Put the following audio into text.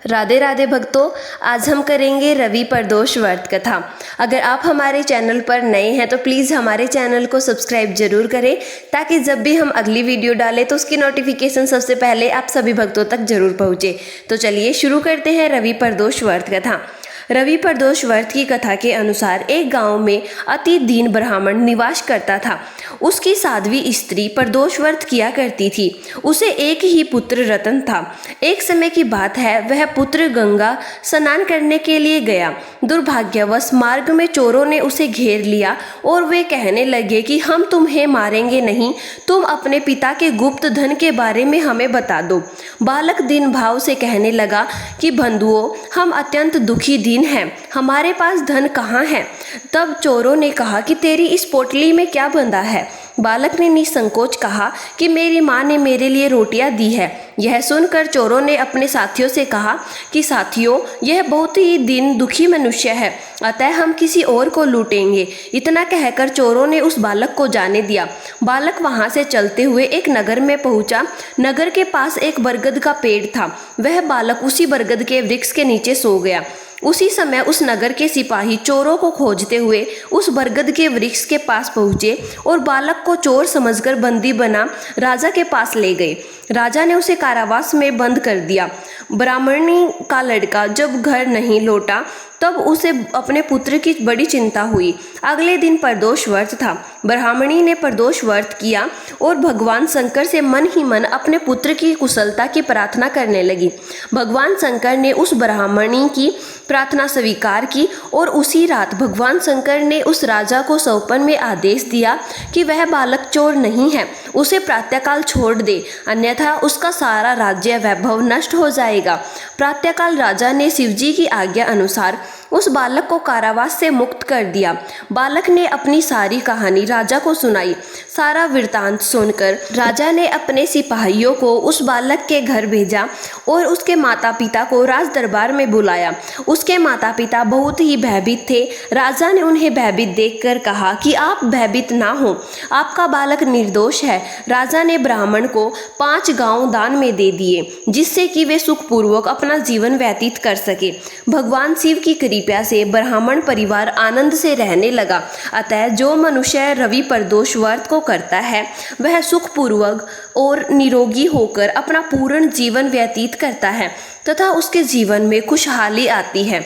राधे राधे भक्तों, आज हम करेंगे रवि प्रदोष व्रत कथा। अगर आप हमारे चैनल पर नए हैं तो प्लीज़ हमारे चैनल को सब्सक्राइब जरूर करें, ताकि जब भी हम अगली वीडियो डालें तो उसकी नोटिफिकेशन सबसे पहले आप सभी भक्तों तक जरूर पहुँचे। तो चलिए शुरू करते हैं रवि प्रदोष व्रत कथा। रवि प्रदोष व्रत की कथा के अनुसार एक गांव में अति दीन ब्राह्मण निवास करता था। उसकी साध्वी स्त्री प्रदोष व्रत किया करती थी। उसे एक ही पुत्र रतन था। एक समय की बात है, वह पुत्र गंगा स्नान करने के लिए गया। दुर्भाग्यवश मार्ग में चोरों ने उसे घेर लिया और वे कहने लगे कि हम तुम्हें मारेंगे नहीं, तुम अपने पिता के गुप्त धन के बारे में हमें बता दो। बालक दीन भाव से कहने लगा कि बंधुओं, हम अत्यंत दुखी दीन हैं, हमारे पास धन कहाँ है। तब चोरों ने कहा कि तेरी इस पोटली में क्या बंधा है। बालक ने निसंकोच कहा कि मेरी माँ ने मेरे लिए रोटियां दी है। यह सुनकर चोरों ने अपने साथियों से कहा कि साथियों, यह बहुत ही दीन दुखी मनुष्य है, अतः हम किसी और को लूटेंगे। इतना कहकर चोरों ने उस बालक को जाने दिया। बालक वहां से चलते हुए एक नगर में पहुंचा। नगर के पास एक बरगद का पेड़ था। वह बालक उसी बरगद के वृक्ष के नीचे सो गया। उसी समय उस नगर के सिपाही चोरों को खोजते हुए उस बरगद के वृक्ष के पास पहुंचे और बालक को चोर समझकर बंदी बना राजा के पास ले गए। राजा ने उसे कारावास में बंद कर दिया। ब्राह्मणी का लड़का जब घर नहीं लौटा तब उसे अपने पुत्र की बड़ी चिंता हुई। अगले दिन प्रदोष व्रत था। ब्राह्मणी ने प्रदोष व्रत किया और भगवान शंकर से मन ही मन अपने पुत्र की कुशलता की प्रार्थना करने लगी। भगवान शंकर ने उस ब्राह्मणी की प्रार्थना स्वीकार की और उसी रात भगवान शंकर ने उस राजा को सौंपन में आदेश दिया कि वह बालक चोर नहीं है, उसे प्रातःकाल छोड़ दे, अन्यथा उसका सारा राज्य वैभव नष्ट हो जाएगा। प्रातःकाल राजा ने शिवजी की आज्ञा अनुसार उस बालक को कारावास से मुक्त कर दिया। बालक ने अपनी सारी कहानी राजा को सुनाई। सारा वृतांत सुनकर राजा ने अपने सिपाहियों को उस बालक के घर भेजा और उसके माता पिता को राज दरबार में बुलाया। उसके माता पिता बहुत ही भयभीत थे। राजा ने उन्हें भयभीत देखकर कहा कि आप भयभीत ना हो, आपका बालक निर्दोष है। राजा ने ब्राह्मण को 5 गांव दान में दे दिए, जिससे कि वे सुखपूर्वक अपना जीवन व्यतीत कर सके। भगवान शिव की कृपा से ब्राह्मण परिवार आनंद से रहने लगा। अतः जो मनुष्य रवि प्रदोष व्रत को करता है वह सुखपूर्वक और निरोगी होकर अपना पूर्ण जीवन व्यतीत करता है तथा उसके जीवन में खुशहाली आती है।